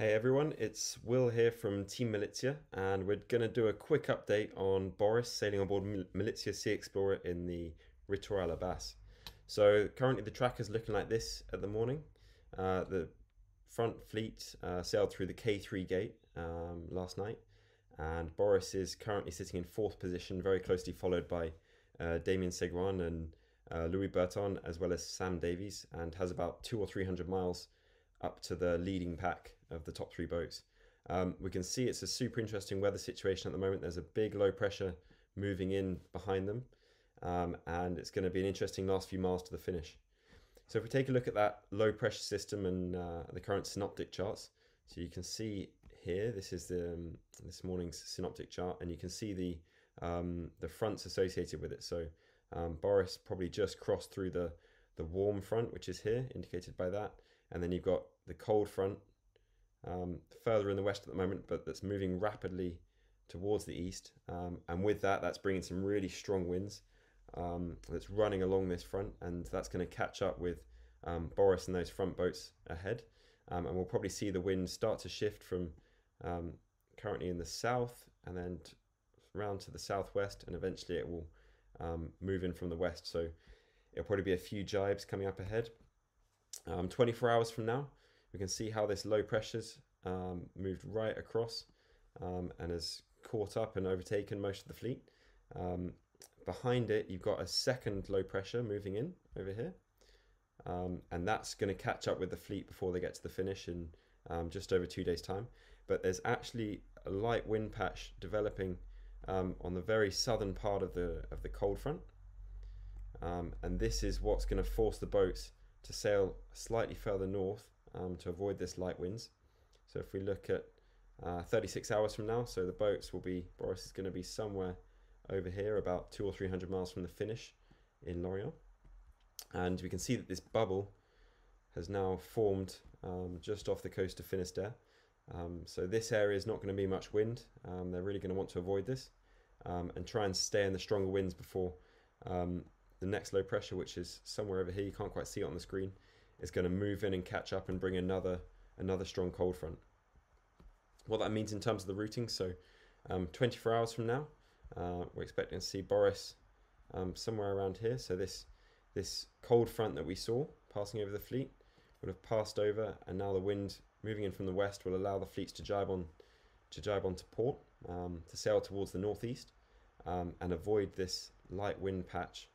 Hey everyone, it's Will here from Team Malizia, and we're going to do a quick update on Boris sailing on board Malizia Sea Explorer in the Retour à la Basse. So currently the track is looking like this at the morning. The front fleet sailed through the K3 gate last night, and Boris is currently sitting in fourth position, very closely followed by Damien Seguin and Louis Berton, as well as Sam Davies, and has about 200 or 300 miles up to the leading pack of the top three boats. We can see it's a super interesting weather situation at the moment. There's a big low pressure moving in behind them, and it's going to be an interesting last few miles to the finish. So if we take a look at that low pressure system and the current synoptic charts, so you can see here, this is this morning's synoptic chart, and you can see the fronts associated with it. So Boris probably just crossed through the warm front, which is here, indicated by that. And then you've got the cold front further in the west at the moment, but that's moving rapidly towards the east. And with that, that's bringing some really strong winds that's running along this front, and that's going to catch up with Boris and those front boats ahead. And we'll probably see the wind start to shift from currently in the south and then round to the southwest, and eventually it will move in from the west. So it'll probably be a few jibes coming up ahead. 24 hours from now, we can see how this low pressure's moved right across and has caught up and overtaken most of the fleet. Behind it, you've got a second low pressure moving in over here, and that's going to catch up with the fleet before they get to the finish in just over 2 days' time. But there's actually a light wind patch developing on the very southern part of the cold front, and this is what's going to force the boats to sail slightly further north to avoid this light winds. So if we look at 36 hours from now, so the boats will be, Boris is going to be somewhere over here, about 200 or 300 miles from the finish in Lorient. And we can see that this bubble has now formed just off the coast of Finistère. So this area is not going to be much wind. They're really going to want to avoid this and try and stay in the stronger winds before the next low pressure, which is somewhere over here, you can't quite see it on the screen, is going to move in and catch up and bring another strong cold front. What that means in terms of the routing, so 24 hours from now, we're expecting to see Boris somewhere around here. So this cold front that we saw passing over the fleet would have passed over, and now the wind moving in from the west will allow the fleets to jibe on to port, to sail towards the northeast, and avoid this light wind patch,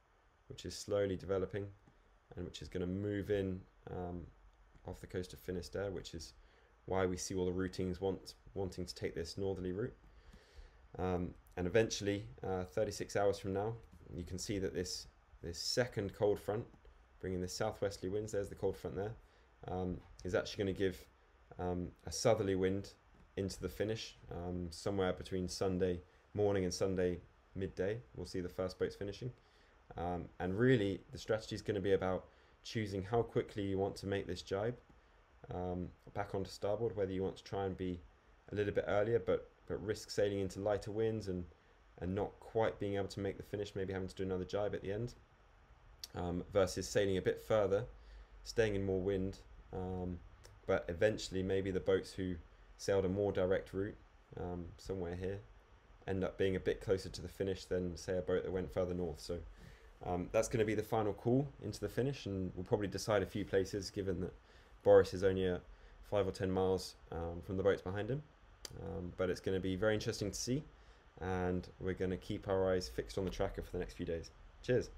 which is slowly developing and which is going to move in off the coast of Finistère, which is why we see all the routings wanting to take this northerly route. And eventually, 36 hours from now, you can see that this second cold front, bringing the southwesterly winds, there's the cold front there, is actually going to give a southerly wind into the finish, somewhere between Sunday morning and Sunday midday. We'll see the first boats finishing. And really, the strategy is going to be about choosing how quickly you want to make this jibe back onto starboard, whether you want to try and be a little bit earlier, but risk sailing into lighter winds and not quite being able to make the finish, maybe having to do another jibe at the end, versus sailing a bit further, staying in more wind, but eventually maybe the boats who sailed a more direct route somewhere here end up being a bit closer to the finish than, say, a boat that went further north. So that's going to be the final call into the finish, and we'll probably decide a few places, given that Boris is only 5 or 10 miles from the boats behind him. But it's going to be very interesting to see, and we're going to keep our eyes fixed on the tracker for the next few days. Cheers.